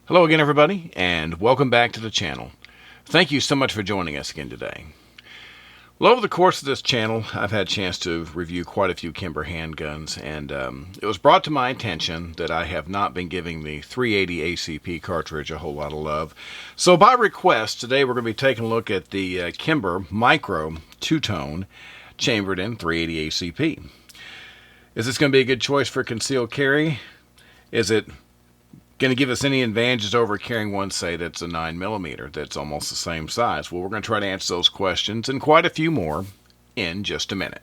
Hello again, everybody, and welcome back to the channel. Thank you so much for joining us again today. Well, over the course of this channel, I've had a chance to review quite a few Kimber handguns, and it was brought to my attention that I have not been giving the 380 ACP cartridge a whole lot of love. So by request, today we're going to be taking a look at the Kimber Micro two-tone chambered in 380 ACP. Is this going to be a good choice for concealed carry? Is it going to give us any advantages over carrying one, say, that's a 9mm, that's almost the same size? Well, we're going to try to answer those questions and quite a few more in just a minute.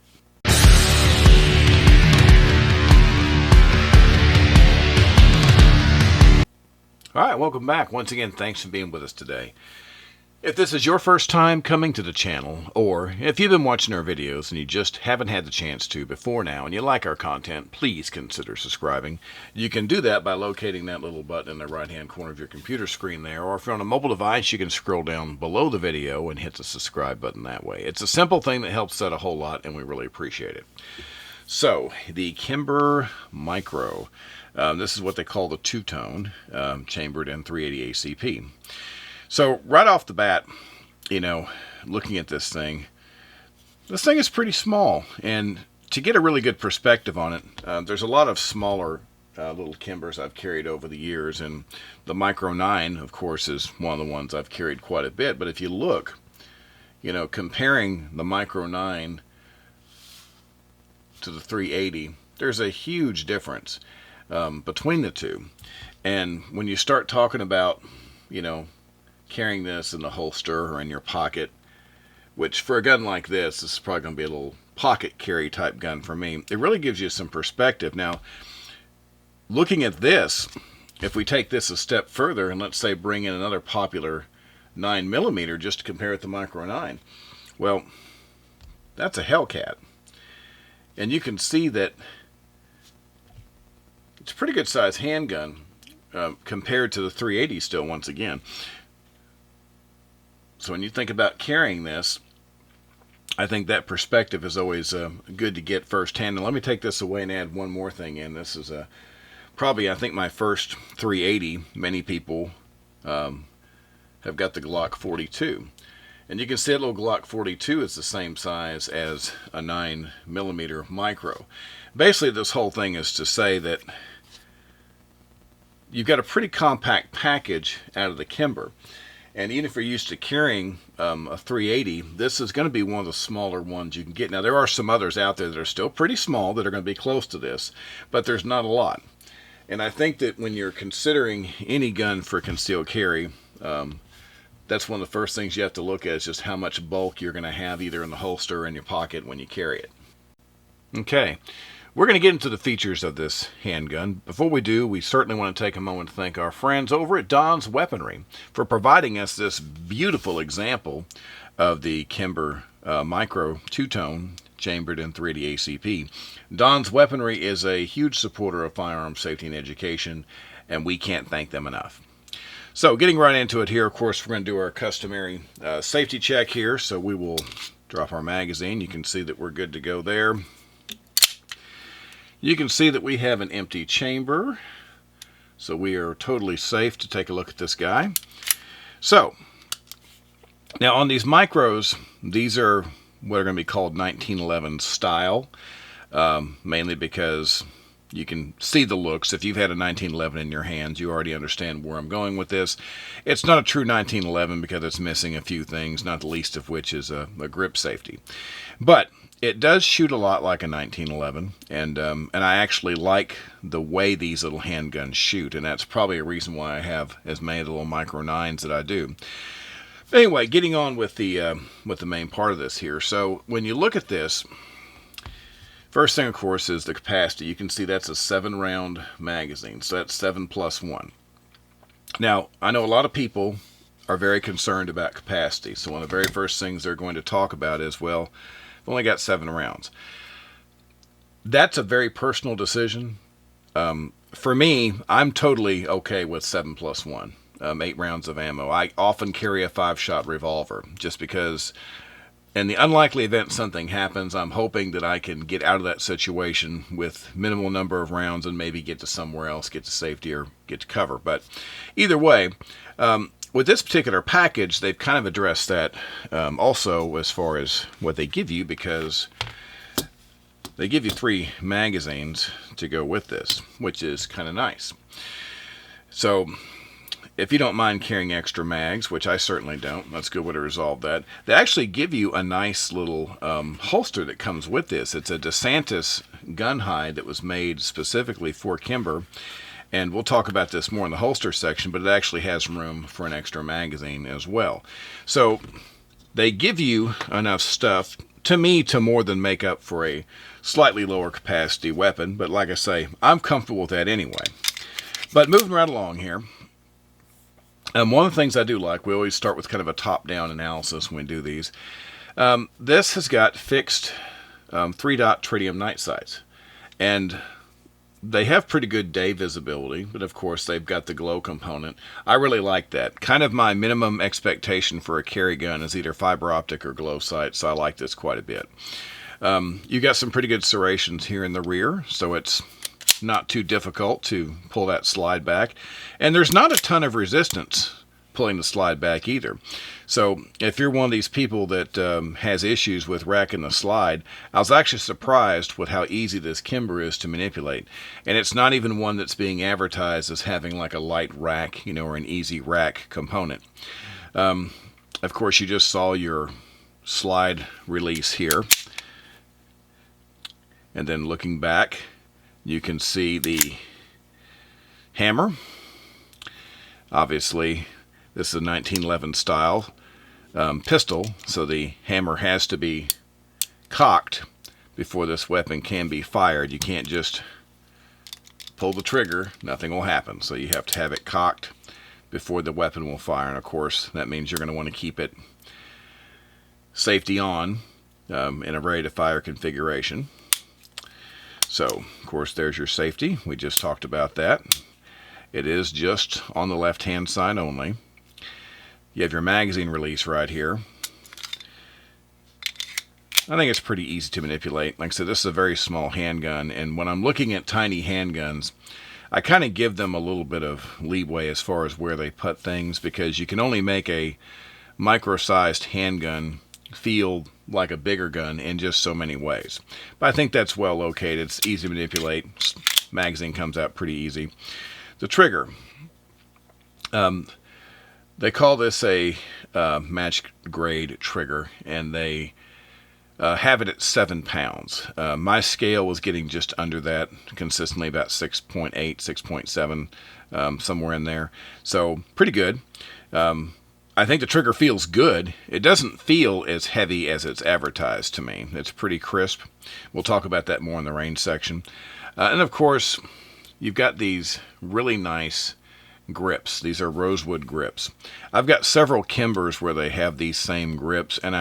All right, welcome back. Once again, thanks for being with us today. If this is your first time coming to the channel, or if you've been watching our videos and you just haven't had the chance to before now and you like our content, please consider subscribing. You can do that by locating that little button in the right hand corner of your computer screen there, or if you're on a mobile device, you can scroll down below the video and hit the subscribe button that way. It's a simple thing that helps out a whole lot, and we really appreciate it. So, the Kimber Micro. This is what they call the two-tone, chambered in 380 ACP. So right off the bat, looking at this thing is pretty small. And to get a really good perspective on it, there's a lot of smaller little Kimbers I've carried over the years. And the Micro 9, of course, is one of the ones I've carried quite a bit. But if you look, comparing the Micro 9 to the 380, there's a huge difference between the two. And when you start talking about, carrying this in the holster or in your pocket, which for a gun like this is probably going to be a little pocket carry type gun for me, it really gives you some perspective. Now, looking at this, if we take this a step further and let's say bring in another popular 9mm just to compare it to Micro 9, well, that's a Hellcat. And you can see that it's a pretty good size handgun compared to the 380 still, once again. So when you think about carrying this, I think that perspective is always good to get firsthand. And let me take this away and add one more thing in. This is probably, I think, my first 380. Many people have got the Glock 42. And you can see that little Glock 42 is the same size as a 9mm Micro. Basically, this whole thing is to say that you've got a pretty compact package out of the Kimber. And even if you're used to carrying a 380, this is going to be one of the smaller ones you can get. Now, there are some others out there that are still pretty small that are going to be close to this, but there's not a lot. And I think that when you're considering any gun for concealed carry, that's one of the first things you have to look at is just how much bulk you're going to have either in the holster or in your pocket when you carry it. Okay. We're going to get into the features of this handgun. Before we do, we certainly want to take a moment to thank our friends over at Don's Weaponry for providing us this beautiful example of the Kimber Micro two-tone chambered in 380 ACP. Don's Weaponry is a huge supporter of firearm safety and education, and we can't thank them enough. So getting right into it here, of course, we're going to do our customary safety check here. So we will drop our magazine. You can see that we're good to go there. You can see that we have an empty chamber, so we are totally safe to take a look at this guy. So, now on these Micros, these are what are going to be called 1911 style, mainly because you can see the looks. If you've had a 1911 in your hands, you already understand where I'm going with this. It's not a true 1911 because it's missing a few things, not the least of which is a grip safety. But it does shoot a lot like a 1911, and I actually like the way these little handguns shoot, and that's probably a reason why I have as many of the little Micro 9s that I do. Anyway, getting on with the main part of this here. So when you look at this, first thing, of course, is the capacity. You can see that's a 7-round magazine, so that's 7 plus 1. Now, I know a lot of people are very concerned about capacity, so one of the very first things they're going to talk about is, well, I've only got 7 rounds. That's a very personal decision. For me, I'm totally okay with 7 plus 1, 8 rounds of ammo. I often carry a 5-shot revolver just because in the unlikely event something happens, I'm hoping that I can get out of that situation with minimal number of rounds and maybe get to somewhere else, get to safety, or get to cover. But either way, with this particular package, they've kind of addressed that also as far as what they give you, because they give you 3 magazines to go with this, which is kind of nice. So if you don't mind carrying extra mags, which I certainly don't, that's a good way to resolve that. They actually give you a nice little holster that comes with this. It's a DeSantis gun hide that was made specifically for Kimber. And we'll talk about this more in the holster section, but it actually has room for an extra magazine as well. So they give you enough stuff, to me, to more than make up for a slightly lower capacity weapon. But like I say, I'm comfortable with that anyway. But moving right along here, one of the things I do like, we always start with kind of a top-down analysis when we do these. This has got fixed 3-dot tritium night sights. And they have pretty good day visibility, but of course they've got the glow component. I really like that. Kind of my minimum expectation for a carry gun is either fiber optic or glow sight, so I like this quite a bit. You got some pretty good serrations here in the rear, so it's not too difficult to pull that slide back. And there's not a ton of resistance pulling the slide back either. So if you're one of these people that has issues with racking the slide, I was actually surprised with how easy this Kimber is to manipulate. And it's not even one that's being advertised as having like a light rack, or an easy rack component. Of course, you just saw your slide release here. And then looking back, you can see the hammer. Obviously, this is a 1911 style pistol, so the hammer has to be cocked before this weapon can be fired. You can't just pull the trigger, nothing will happen. So you have to have it cocked before the weapon will fire. And of course, that means you're going to want to keep it safety on in a ready to fire configuration. So, of course, there's your safety. We just talked about that. It is just on the left-hand side only. You have your magazine release right here. I think it's pretty easy to manipulate. Like I said, this is a very small handgun, and when I'm looking at tiny handguns, I kind of give them a little bit of leeway as far as where they put things, because you can only make a micro-sized handgun feel like a bigger gun in just so many ways. But I think that's well located. It's easy to manipulate. Magazine comes out pretty easy. The trigger. They call this a match grade trigger, and they have it at 7 pounds. My scale was getting just under that consistently, about 6.8, 6.7, somewhere in there. So pretty good. I think the trigger feels good. It doesn't feel as heavy as it's advertised to me. It's pretty crisp. We'll talk about that more in the range section. And of course, you've got these really nice grips. These are rosewood grips. I've got several Kimbers where they have these same grips, and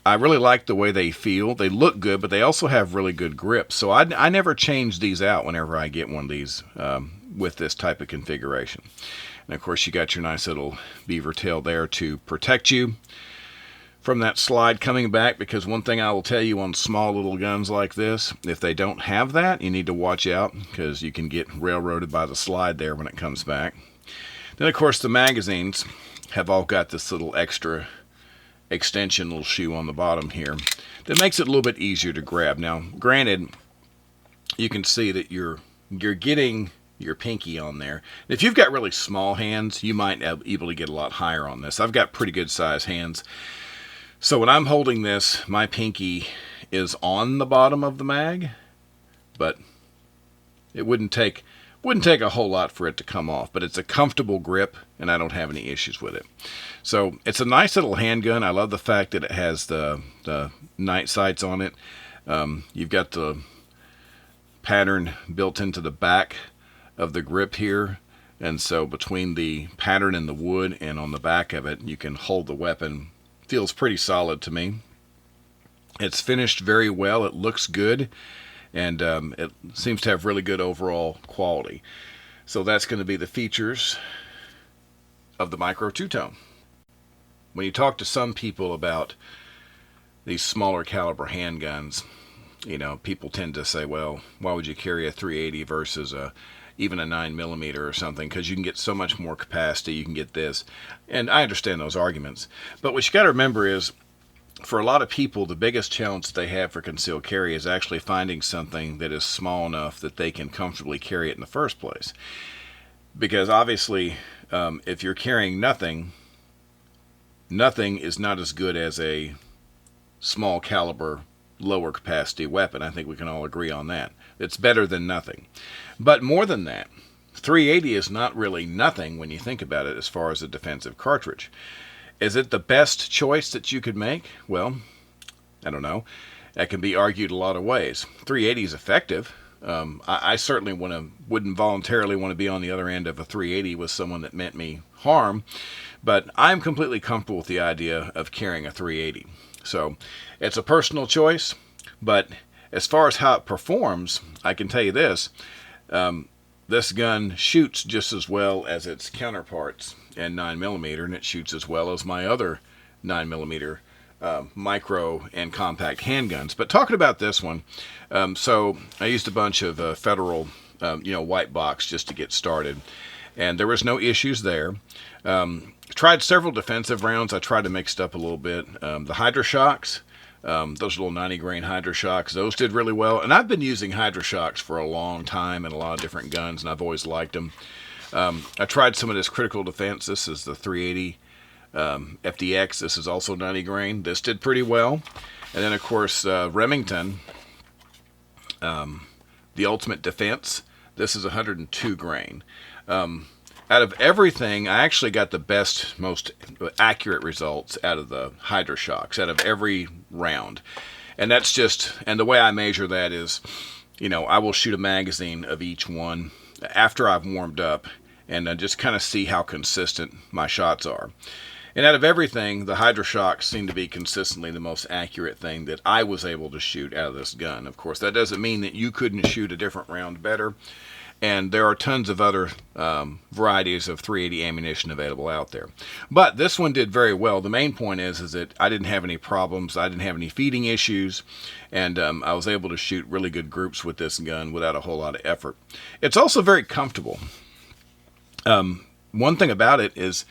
I really like the way they feel. They look good, but they also have really good grips. So I never change these out whenever I get one of these with this type of configuration. And of course, you got your nice little beaver tail there to protect you from that slide coming back, because one thing I will tell you on small little guns like this, if they don't have that, you need to watch out, because you can get railroaded by the slide there when it comes back. Then, of course, the magazines have all got this little extra extension little shoe on the bottom here that makes it a little bit easier to grab. Now, granted, you can see that you're getting your pinky on there. If you've got really small hands, you might be able to get a lot higher on this. I've got pretty good size hands. So when I'm holding this, my pinky is on the bottom of the mag, but it wouldn't take a whole lot for it to come off, but it's a comfortable grip, and I don't have any issues with it. So it's a nice little handgun. I love the fact that it has the night sights on it. You've got the pattern built into the back of the grip here, and so between the pattern and the wood and on the back of it, you can hold the weapon. Feels pretty solid to me. It's finished very well. It looks good, and it seems to have really good overall quality. So that's going to be the features of the Micro Two-Tone. When you talk to some people about these smaller caliber handguns, people tend to say, well, why would you carry a 380 versus even a 9mm or something? Because you can get so much more capacity, you can get this. And I understand those arguments. But what you got to remember is, for a lot of people, the biggest challenge that they have for concealed carry is actually finding something that is small enough that they can comfortably carry it in the first place. Because obviously, if you're carrying nothing is not as good as a small caliber, lower capacity weapon. I think we can all agree on that. It's better than nothing. But more than that, 380 is not really nothing when you think about it as far as a defensive cartridge. Is it the best choice that you could make? Well, I don't know. That can be argued a lot of ways. 380 is effective. I certainly wouldn't voluntarily want to be on the other end of a 380 with someone that meant me harm, but I'm completely comfortable with the idea of carrying a 380. So it's a personal choice, but as far as how it performs, I can tell you this. This gun shoots just as well as its counterparts in 9mm, and it shoots as well as my other 9mm micro and compact handguns. But talking about this one, so I used a bunch of federal, white box just to get started, and there was no issues there. Tried several defensive rounds. I tried to mix it up a little bit. The Hydra-Shocks, those little 90 grain Hydra-Shocks, those did really well. And I've been using Hydra-Shocks for a long time in a lot of different guns, and I've always liked them. I tried some of this critical defense. This is the 380 FDX. This is also 90 grain. This did pretty well. And then, of course, Remington, the Ultimate Defense. This is 102 grain. Out of everything, I actually got the best, most accurate results out of the Hydra-Shocks, out of every round. And that's just, and the way I measure that is, I will shoot a magazine of each one after I've warmed up and just kind of see how consistent my shots are. And out of everything, the Hydra-Shocks seem to be consistently the most accurate thing that I was able to shoot out of this gun. Of course, that doesn't mean that you couldn't shoot a different round better. And there are tons of other varieties of 380 ammunition available out there. But this one did very well. The main point is that I didn't have any problems. I didn't have any feeding issues. And I was able to shoot really good groups with this gun without a whole lot of effort. It's also very comfortable. One thing about it is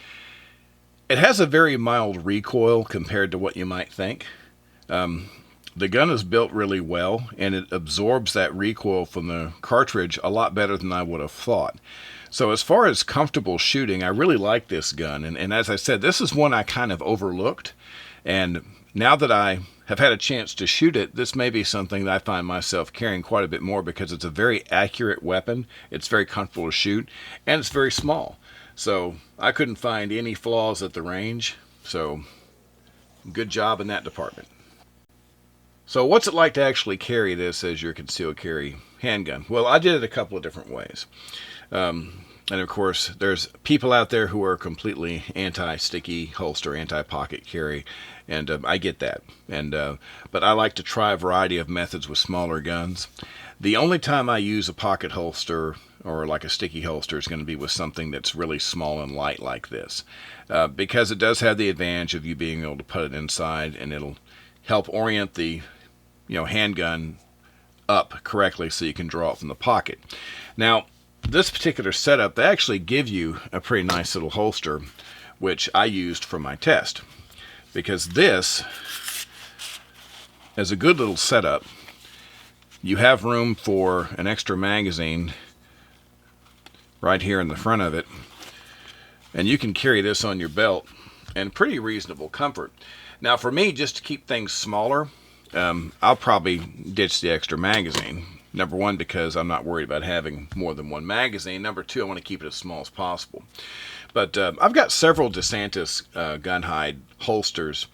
it has a very mild recoil compared to what you might think. The gun is built really well, and it absorbs that recoil from the cartridge a lot better than I would have thought. So as far as comfortable shooting, I really like this gun. And as I said, this is one I kind of overlooked. And now that I have had a chance to shoot it, this may be something that I find myself carrying quite a bit more because it's a very accurate weapon. It's very comfortable to shoot, and it's very small. So I couldn't find any flaws at the range. So good job in that department. So what's it like to actually carry this as your concealed carry handgun? Well, I did it a couple of different ways. And of course, there's people out there who are completely anti-sticky holster, anti-pocket carry, and I get that. But I like to try a variety of methods with smaller guns. The only time I use a pocket holster or like a sticky holster is going to be with something that's really small and light like this, because it does have the advantage of you being able to put it inside, and it'll help orient the handgun up correctly so you can draw it from the pocket. Now, this particular setup, they actually give you a pretty nice little holster, which I used for my test, because this is a good little setup. You have room for an extra magazine right here in the front of it, and you can carry this on your belt in pretty reasonable comfort. Now, for me, just to keep things smaller, I'll probably ditch the extra magazine. Number one, because I'm not worried about having more than one magazine. Number two, I want to keep it as small as possible. But I've got several DeSantis gun hide holsters,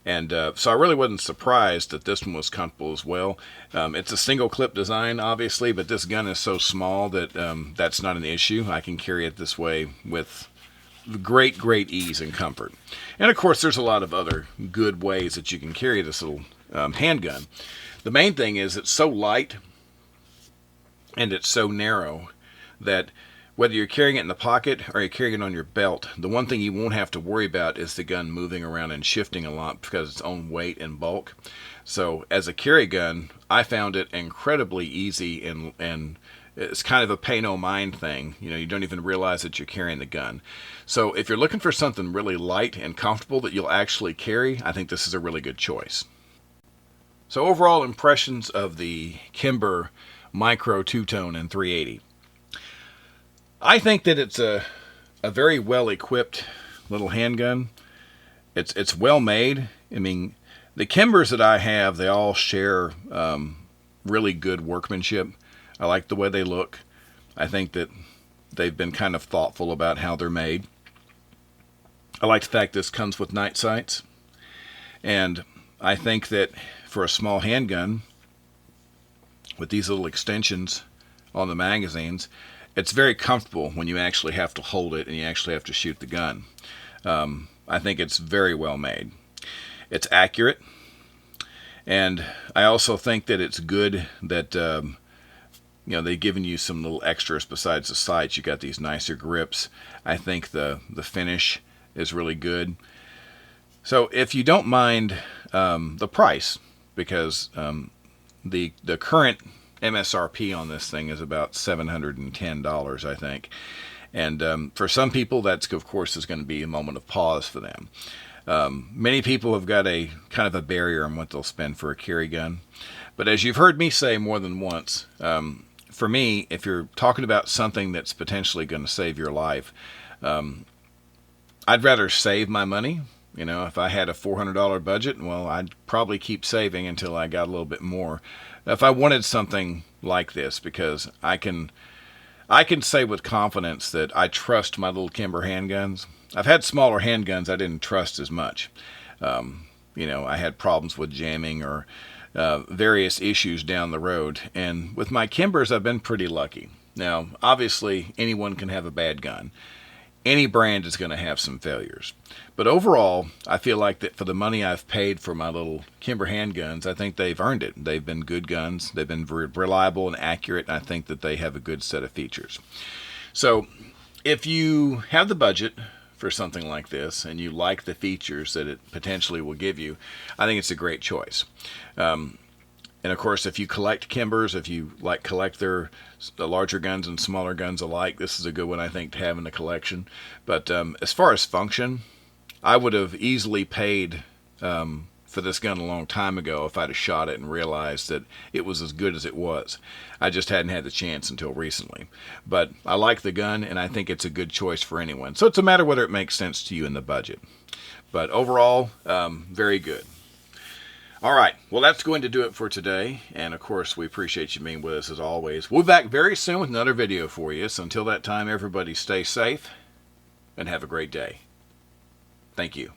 and so I really wasn't surprised that this one was comfortable as well. It's a single clip design, obviously, but this gun is so small that that's not an issue. I can carry it this way with great ease and comfort. And of course, there's a lot of other good ways that you can carry this little handgun. The main thing is it's so light and it's so narrow that Whether you're carrying it in the pocket or you're carrying it on your belt, the one thing you won't have to worry about is the gun moving around and shifting a lot because of its own weight and bulk. So as a carry gun, I found it incredibly easy, and it's kind of a pay no mind thing. You know, you don't even realize that you're carrying the gun. So if you're looking for something really light and comfortable that you'll actually carry, I think this is a really good choice. So overall impressions of the Kimber Micro two-tone in 380. I think that it's a very well equipped little handgun. It's well made. I mean, the Kimbers that I have, they all share really good workmanship. I like the way they look. I think that they've been kind of thoughtful about how they're made. I like the fact this comes with night sights. And I think that for a small handgun, with these little extensions on the magazines, it's very comfortable when you actually have to hold it and you actually have to shoot the gun. I think it's very well made. It's accurate. And I also think that it's good that they've given you some little extras besides the sights. You got these nicer grips. I think the finish is really good. So if you don't mind the price, because the current MSRP on this thing is about $710, I think. And for some people, that's, of course, is going to be a moment of pause for them. Many people have got a kind of a barrier on what they'll spend for a carry gun. But as you've heard me say more than once, for me, if you're talking about something that's potentially going to save your life, I'd rather save my money. You know, if I had a $400 budget, well, I'd probably keep saving until I got a little bit more. If I wanted something like this, because I can say with confidence that I trust my little Kimber handguns. I've had smaller handguns I didn't trust as much. I had problems with jamming or various issues down the road. And with my Kimbers, I've been pretty lucky. Now, obviously, anyone can have a bad gun. Any brand is going to have some failures. But overall, I feel like that for the money I've paid for my little Kimber handguns, I think they've earned it. They've been good guns. They've been reliable and accurate, and I think that they have a good set of features. So if you have the budget for something like this and you like the features that it potentially will give you, I think it's a great choice. And of course, if you collect Kimbers, if you collect the larger guns and smaller guns alike, this is a good one, I think, to have in the collection. But as far as function, I would have easily paid for this gun a long time ago if I'd have shot it and realized that it was as good as it was. I just hadn't had the chance until recently. But I like the gun, and I think it's a good choice for anyone. So it's a matter whether it makes sense to you in the budget. But overall, very good. All right, well, that's going to do it for today. And, of course, we appreciate you being with us as always. We'll be back very soon with another video for you. So until that time, everybody stay safe and have a great day. Thank you.